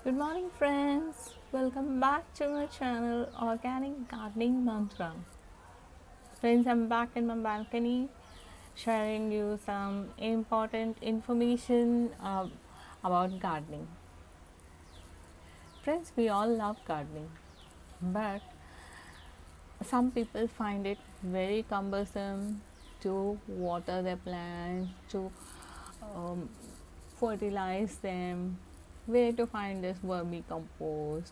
Good morning, friends. Welcome back to my channel, Organic Gardening Manthra. Friends, I'm back in my balcony sharing you some important information about gardening. Friends, we all love gardening, but some people find it very cumbersome to water their plants, to um, fertilize them, where to find this vermicompost,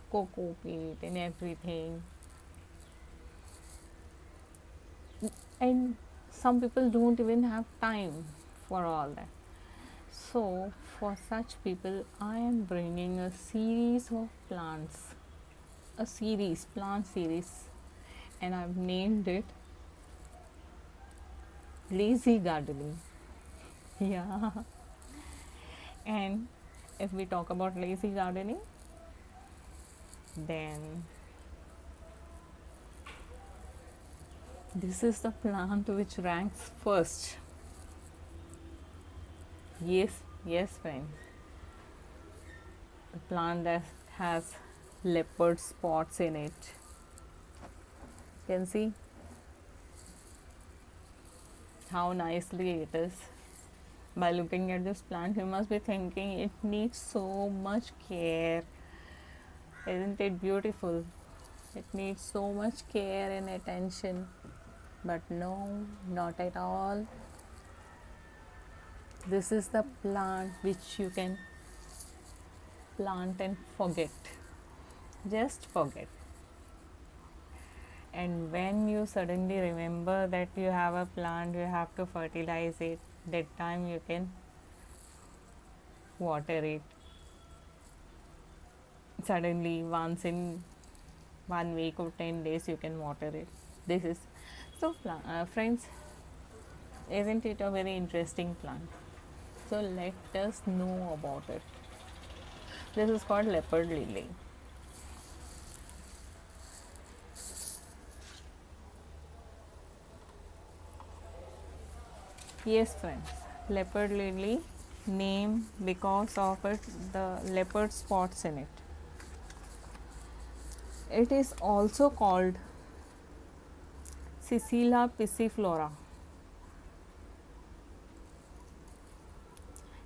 cocoa peat, and everything. And some people don't even have time for all that. So, for such people, I am bringing a series of plants, plant series, and I've named it Lazy Gardening. Yeah, and if we talk about lazy gardening, then this is the plant which ranks first. Yes, friends. The plant that has leopard spots in it. You can see how nicely it is. By looking at this plant, you must be thinking it needs so much care. Isn't it beautiful? It needs so much care and attention. But no, not at all. This is the plant which you can plant and forget. Just forget. And when you suddenly remember that you have a plant, you have to fertilize it, that time you can water it. Suddenly, once in 1 week or 10 days, you can water it. This is so, friends, isn't it a very interesting plant? So, let us know about it. This is called leopard lily. Yes, friends, leopard lily name because of it, the leopard spots in it. It is also called Scilla Piciflora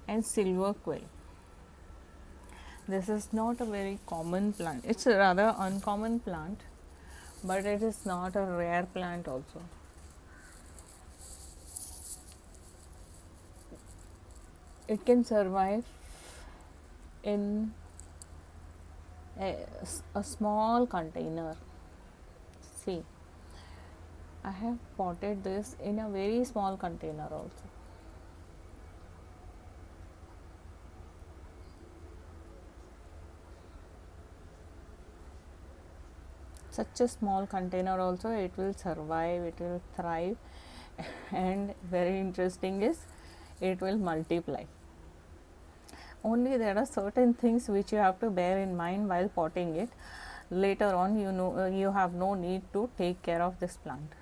and silver quill. This is not a very common plant. It's a rather uncommon plant, but it is not a rare plant also. It can survive in a small container. See, I have potted this in a very small container also. Such a small container also, it will survive, it will thrive, and very interesting is it will multiply. Only there are certain things which you have to bear in mind while potting it. Later on, you have no need to take care of this plant.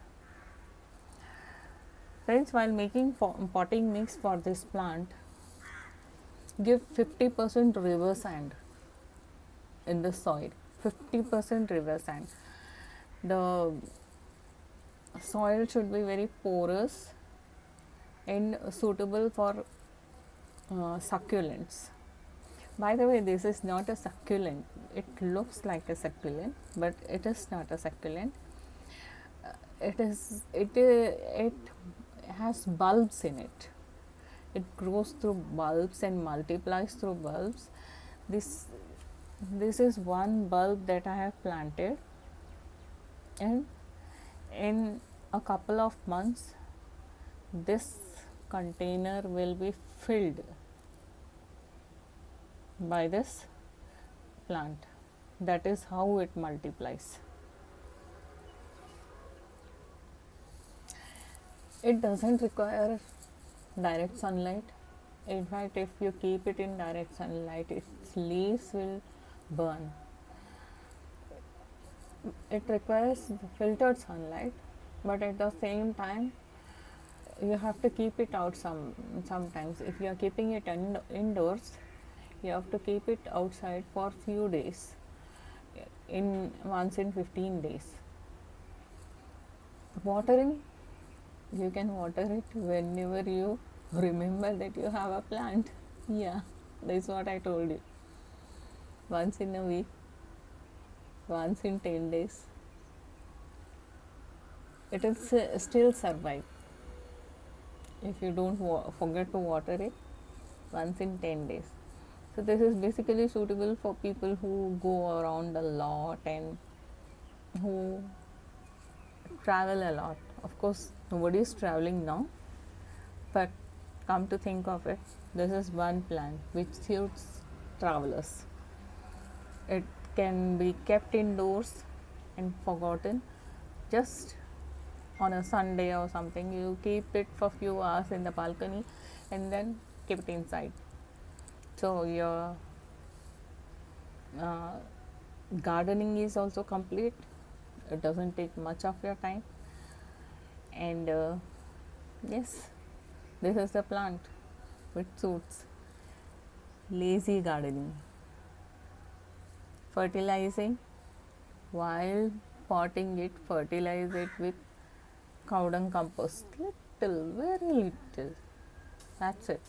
Friends, while making potting mix for this plant, give 50% river sand in the soil. 50% river sand. The soil should be very porous and suitable for succulents. By the way, this is not a succulent. It looks like a succulent, but it is not a succulent. It has bulbs in it. It grows through bulbs and multiplies through bulbs. This is one bulb that I have planted, and in a couple of months this container will be filled by this plant. That is how it multiplies. It doesn't require direct sunlight. In fact, if you keep it in direct sunlight, its leaves will burn. It requires filtered sunlight, but at the same time you have to keep it out sometimes. If you are keeping it indoors, you have to keep it outside for few days, once in 15 days. Watering, you can water it whenever you remember that you have a plant. Yeah, that's what I told you. Once in a week, once in 10 days, it will still survive if you don't forget to water it once in 10 days. So this is basically suitable for people who go around a lot and who travel a lot. Of course, nobody is traveling now, but come to think of it, this is one plant which suits travelers. It can be kept indoors and forgotten. Just on a Sunday or something, you keep it for few hours in the balcony and then keep it inside. So your gardening is also complete. It doesn't take much of your time, and yes, this is the plant which suits lazy gardening. Fertilizing, while potting it, fertilize it with cow dung compost, little, very little, that's it.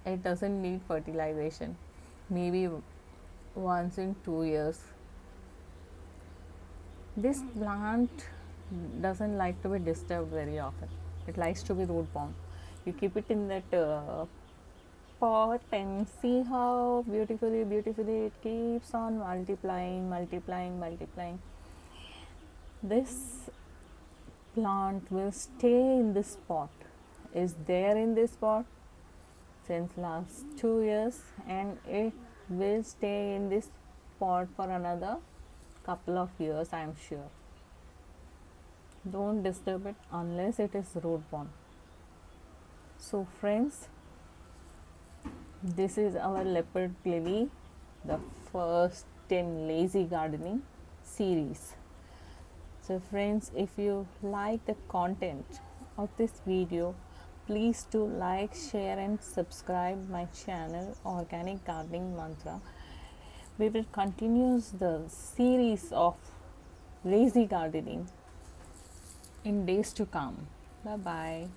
It doesn't need fertilization, maybe once in 2 years. This plant doesn't like to be disturbed very often. It likes to be root bound. You keep it in that pot and see how beautifully it keeps on multiplying. This plant will stay in this pot, is there in this pot since last 2 years, and it will stay in this pot for another couple of years, I am sure. Don't disturb it unless it is root bound. So friends, this is our leopard lily, the first in lazy gardening series. So friends, if you like the content of this video, please do like, share and subscribe my channel Organic Gardening Manthra. We will continue the series of lazy gardening in days to come. Bye bye.